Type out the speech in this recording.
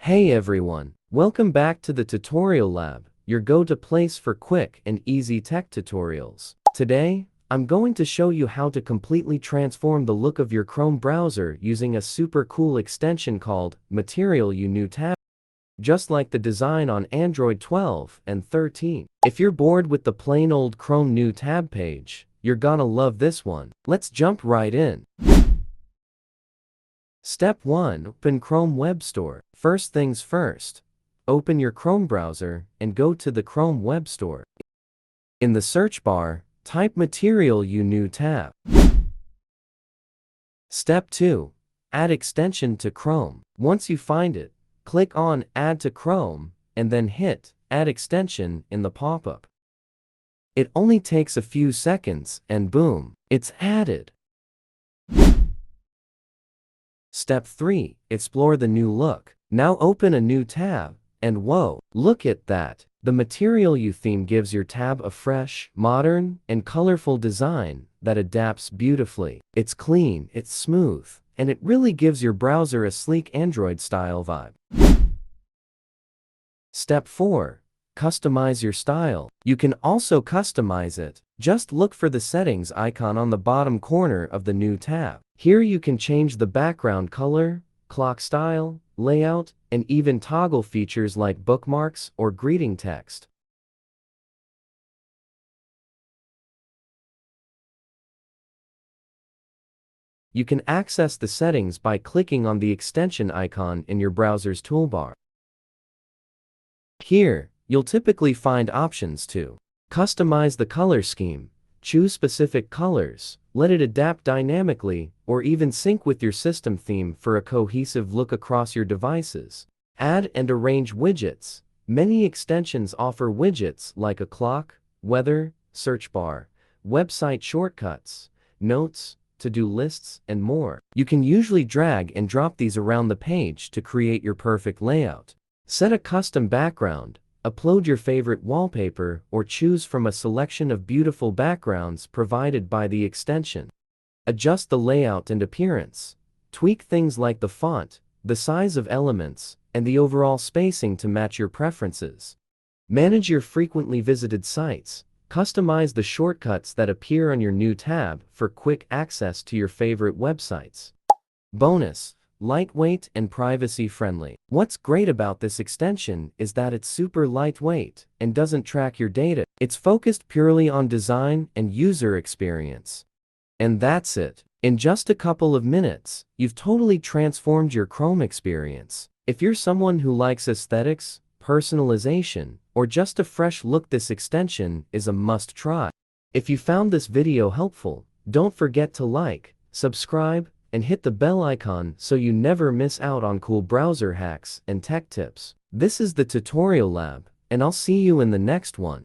Hey everyone, welcome back to the Tutorial Lab, your go-to place for quick and easy tech tutorials. Today, I'm going to show you how to completely transform the look of your Chrome browser using a super cool extension called Material You New Tab, just like the design on Android 12 and 13. If you're bored with the plain old Chrome New Tab page, you're gonna love this one. Let's jump right in. Step 1. Open Chrome Web Store. First things first, open your Chrome browser and go to the Chrome Web Store. In the search bar, type Material You New Tab. Step 2. Add extension to Chrome. Once you find it, click on Add to Chrome and then hit Add Extension in the pop-up. It only takes a few seconds and boom, it's added. Step 3. Explore the new look. Now open a new tab, and whoa, look at that! The Material You theme gives your tab a fresh, modern, and colorful design that adapts beautifully. It's clean, it's smooth, and it really gives your browser a sleek Android-style vibe. Step 4. Customize your style. You can also customize it. Just look for the settings icon on the bottom corner of the new tab. Here you can change the background color, clock style, layout, and even toggle features like bookmarks or greeting text. You can access the settings by clicking on the extension icon in your browser's toolbar. Here, you'll typically find options to customize the color scheme, choose specific colors, let it adapt dynamically, or even sync with your system theme for a cohesive look across your devices. Add and arrange widgets. Many extensions offer widgets like a clock, weather, search bar, website shortcuts, notes, to-do lists, and more. You can usually drag and drop these around the page to create your perfect layout. Set a custom background. Upload your favorite wallpaper or choose from a selection of beautiful backgrounds provided by the extension. Adjust the layout and appearance. Tweak things like the font, the size of elements, and the overall spacing to match your preferences. Manage your frequently visited sites. Customize the shortcuts that appear on your new tab for quick access to your favorite websites. Bonus: lightweight and privacy-friendly. What's great about this extension is that it's super lightweight and doesn't track your data. It's focused purely on design and user experience. And that's it. In just a couple of minutes, you've totally transformed your Chrome experience. If you're someone who likes aesthetics, personalization, or just a fresh look, this extension is a must-try. If you found this video helpful, don't forget to like, subscribe, and hit the bell icon so you never miss out on cool browser hacks and tech tips. This is the Tutorial Lab, and I'll see you in the next one.